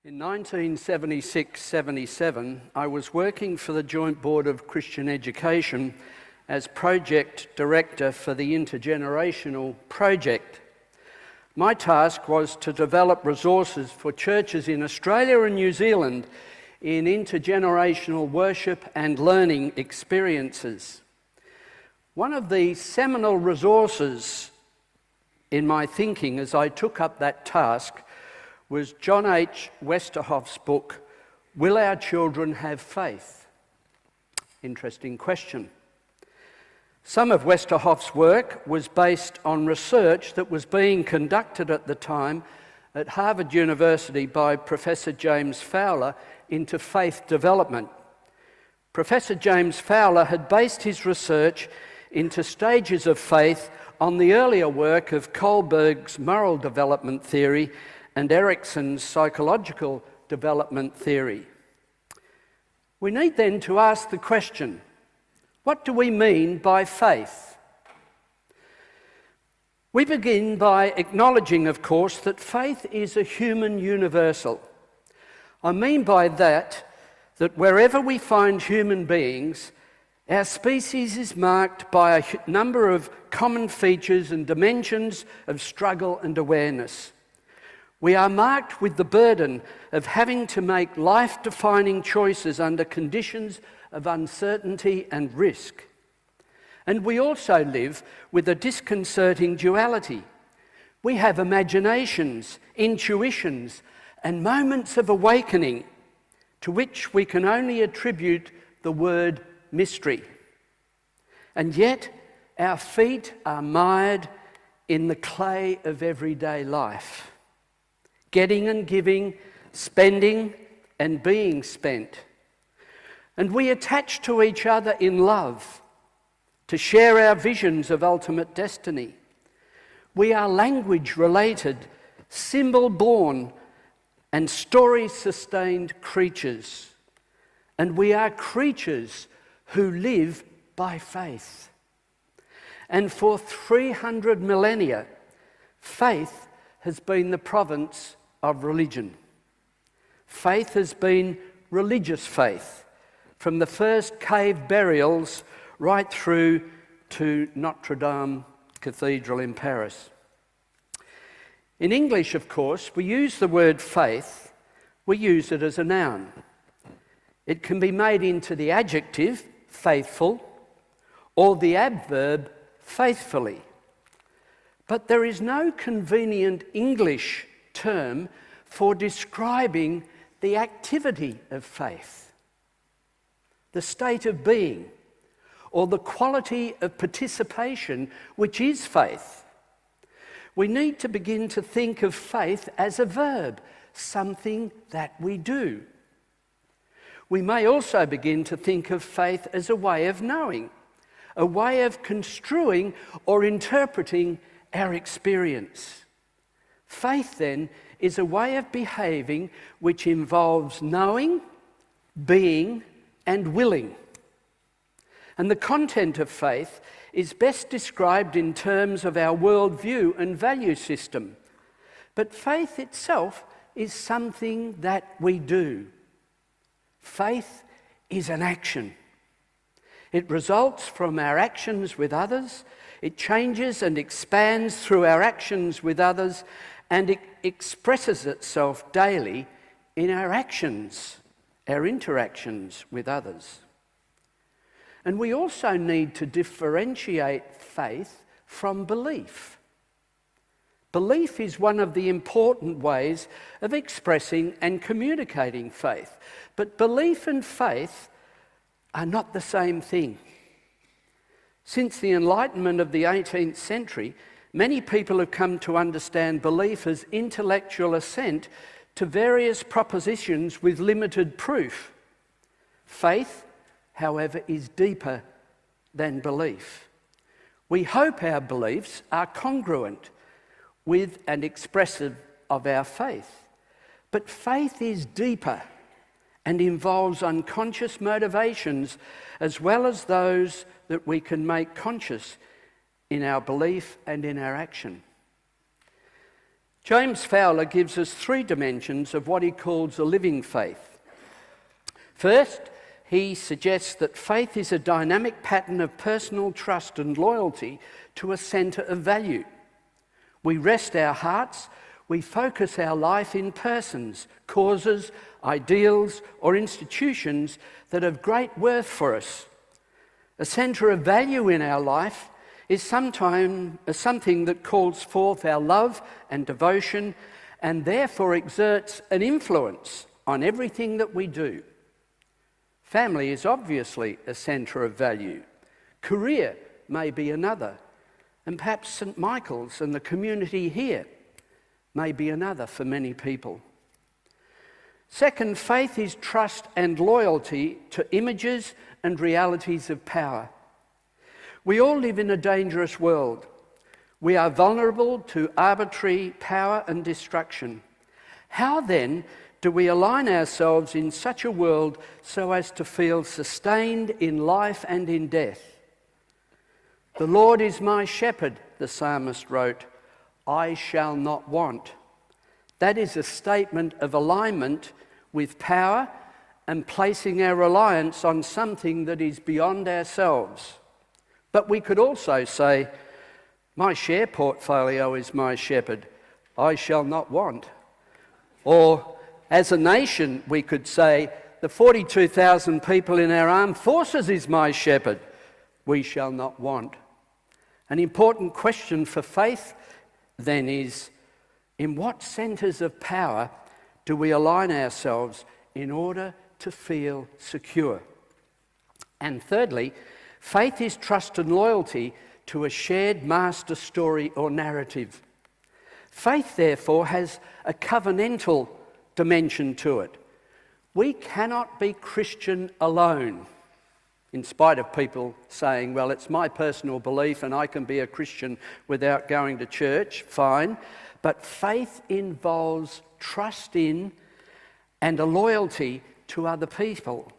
In 1976-77, I was working for the Joint Board of Christian Education as Project Director for the Intergenerational Project. My task was to develop resources for churches in Australia and New Zealand in intergenerational worship and learning experiences. One of the seminal resources in my thinking as I took up that task was John H. Westerhoff's book, Will Our Children Have Faith? Interesting question. Some of Westerhoff's work was based on research that was being conducted at the time at Harvard University by Professor James Fowler into faith development. Professor James Fowler had based his research into stages of faith on the earlier work of Kohlberg's moral development theory and Erickson's psychological development theory. We need then to ask the question, what do we mean by faith? We begin by acknowledging, of course, that faith is a human universal. I mean by that wherever we find human beings, our species is marked by a number of common features and dimensions of struggle and awareness. We are marked with the burden of having to make life-defining choices under conditions of uncertainty and risk. And we also live with a disconcerting duality. We have imaginations, intuitions, and moments of awakening to which we can only attribute the word mystery. And yet, our feet are mired in the clay of everyday life. Getting and giving, spending and being spent. And we attach to each other in love to share our visions of ultimate destiny. We are language-related, symbol-born and story-sustained creatures. And we are creatures who live by faith. And for 300 millennia, faith has been the province of religion. Faith has been religious faith, from the first cave burials right through to Notre Dame Cathedral in Paris. In English, of course, we use the word faith, we use it as a noun. It can be made into the adjective, faithful, or the adverb, faithfully. But there is no convenient English term for describing the activity of faith, the state of being, or the quality of participation, which is faith. We need to begin to think of faith as a verb, something that we do. We may also begin to think of faith as a way of knowing, a way of construing or interpreting our experience. Faith, then, is a way of behaving which involves knowing, being, and willing. And the content of faith is best described in terms of our worldview and value system. But faith itself is something that we do. Faith is an action. It results from our actions with others. It changes and expands through our actions with others, and it expresses itself daily in our actions, our interactions with others. And we also need to differentiate faith from belief. Belief is one of the important ways of expressing and communicating faith, but belief and faith are not the same thing. Since the Enlightenment of the 18th century, many people have come to understand belief as intellectual assent to various propositions with limited proof. Faith, however, is deeper than belief. We hope our beliefs are congruent with and expressive of our faith. But faith is deeper and involves unconscious motivations as well as those that we can make conscious in our belief and in our action. James Fowler gives us three dimensions of what he calls a living faith. First, he suggests that faith is a dynamic pattern of personal trust and loyalty to a centre of value. We rest our hearts, we focus our life in persons, causes, ideals, or institutions that have great worth for us. A centre of value in our life is something that calls forth our love and devotion and therefore exerts an influence on everything that we do. Family is obviously a centre of value. Career may be another. And perhaps St. Michael's and the community here may be another for many people. Second, faith is trust and loyalty to images and realities of power. We all live in a dangerous world. We are vulnerable to arbitrary power and destruction. How then do we align ourselves in such a world so as to feel sustained in life and in death? The Lord is my shepherd, the psalmist wrote, I shall not want. That is a statement of alignment with power and placing our reliance on something that is beyond ourselves. But we could also say, my share portfolio is my shepherd, I shall not want. Or as a nation, we could say, the 42,000 people in our armed forces is my shepherd, we shall not want. An important question for faith then is, in what centres of power do we align ourselves in order to feel secure? And thirdly, faith is trust and loyalty to a shared master story or narrative. Faith, therefore, has a covenantal dimension to it. We cannot be Christian alone, in spite of people saying, well, it's my personal belief and I can be a Christian without going to church, fine. But faith involves trust in and a loyalty to other people.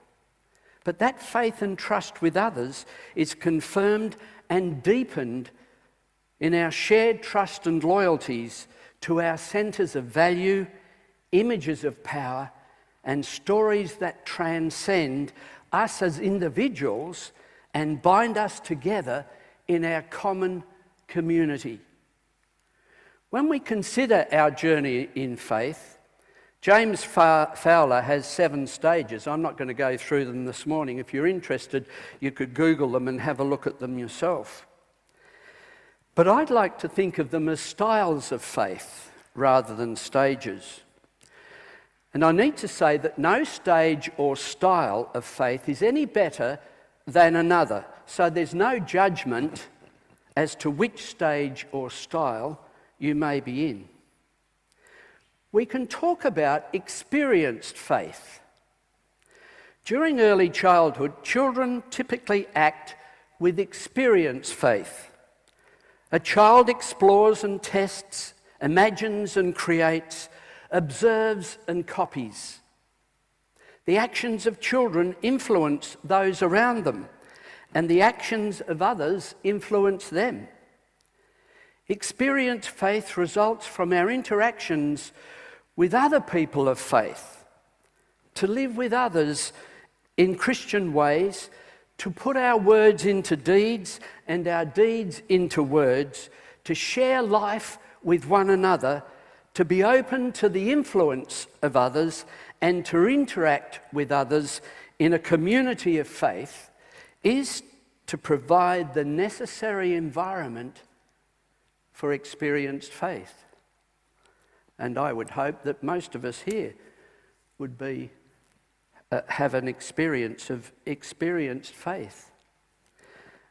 But that faith and trust with others is confirmed and deepened in our shared trust and loyalties to our centres of value, images of power, and stories that transcend us as individuals and bind us together in our common community. When we consider our journey in faith, James Fowler has 7 stages. I'm not going to go through them this morning. If you're interested, you could Google them and have a look at them yourself. But I'd like to think of them as styles of faith rather than stages. And I need to say that no stage or style of faith is any better than another. So there's no judgment as to which stage or style you may be in. We can talk about experienced faith. During early childhood, children typically act with experienced faith. A child explores and tests, imagines and creates, observes and copies. The actions of children influence those around them, and the actions of others influence them. Experienced faith results from our interactions with other people of faith, to live with others in Christian ways, to put our words into deeds and our deeds into words, to share life with one another, to be open to the influence of others and to interact with others in a community of faith is to provide the necessary environment for experienced faith. And I would hope that most of us here would have an experience of experienced faith.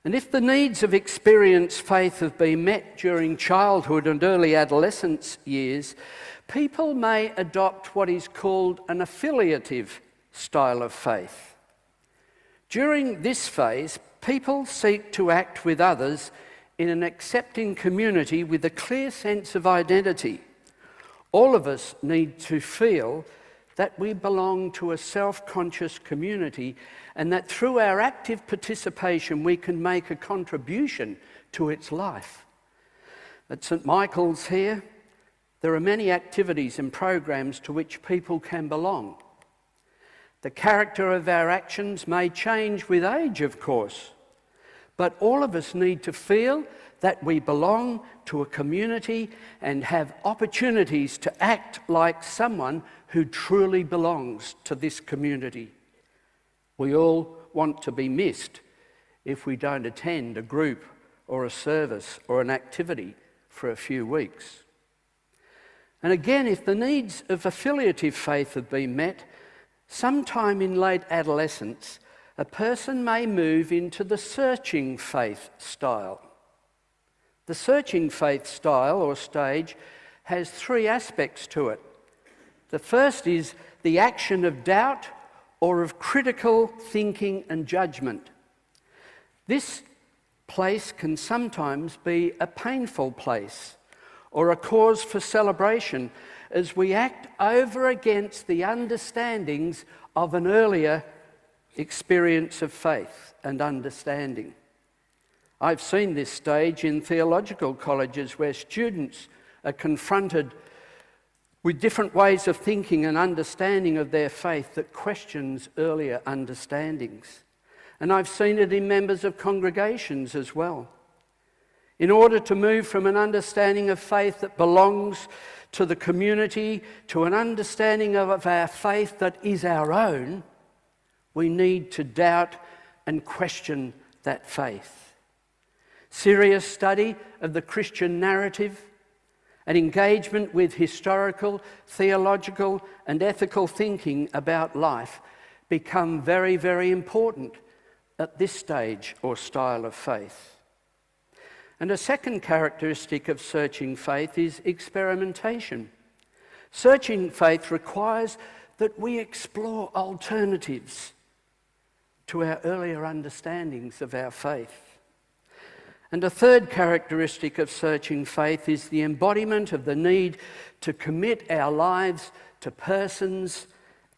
And if the needs of experienced faith have been met during childhood and early adolescence years, people may adopt what is called an affiliative style of faith. During this phase, people seek to act with others in an accepting community with a clear sense of identity. All of us need to feel that we belong to a self-conscious community and that through our active participation we can make a contribution to its life. At St. Michael's here, There are many activities and programs to which people can belong. The character of our actions may change with age, of course, but all of us need to feel that we belong to a community and have opportunities to act like someone who truly belongs to this community. We all want to be missed if we don't attend a group or a service or an activity for a few weeks. And again, if the needs of affiliative faith have been met, sometime in late adolescence, a person may move into the searching faith style. The searching faith style or stage has three aspects to it. The first is the action of doubt or of critical thinking and judgment. This place can sometimes be a painful place or a cause for celebration as we act over against the understandings of an earlier experience of faith and understanding. I've seen this stage in theological colleges where students are confronted with different ways of thinking and understanding of their faith that questions earlier understandings. And I've seen it in members of congregations as well. In order to move from an understanding of faith that belongs to the community to an understanding of our faith that is our own, we need to doubt and question that faith. Serious study of the Christian narrative and engagement with historical, theological, and ethical thinking about life become very, very important at this stage or style of faith. And a second characteristic of searching faith is experimentation. Searching faith requires that we explore alternatives to our earlier understandings of our faith. And a third characteristic of searching faith is the embodiment of the need to commit our lives to persons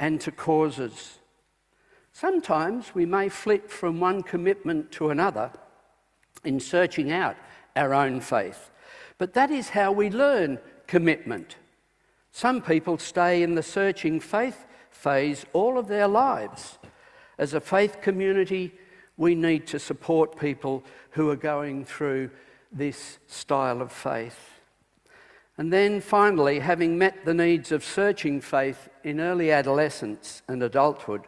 and to causes. Sometimes we may flit from one commitment to another in searching out our own faith, but that is how we learn commitment. Some people stay in the searching faith phase all of their lives. As a faith community, we need to support people who are going through this style of faith. And then finally, having met the needs of searching faith in early adolescence and adulthood,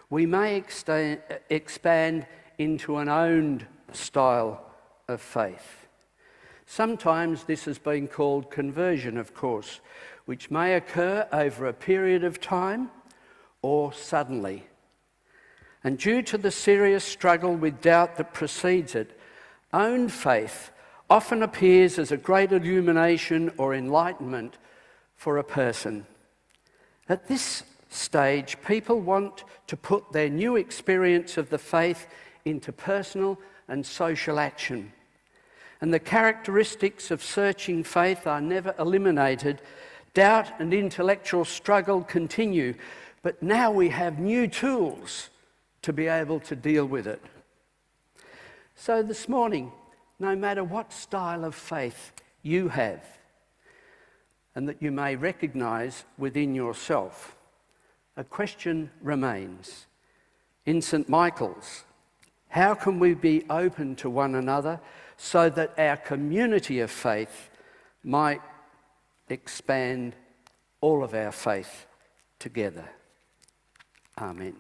we may expand into an owned style of faith. Sometimes this has been called conversion, of course, which may occur over a period of time or suddenly. And due to the serious struggle with doubt that precedes it, owned faith often appears as a great illumination or enlightenment for a person. At this stage, people want to put their new experience of the faith into personal and social action. And the characteristics of searching faith are never eliminated. Doubt and intellectual struggle continue, but now we have new tools to be able to deal with it. So this morning, no matter what style of faith you have, and that you may recognise within yourself, a question remains. In St. Michael's, how can we be open to one another so that our community of faith might expand all of our faith together? Amen.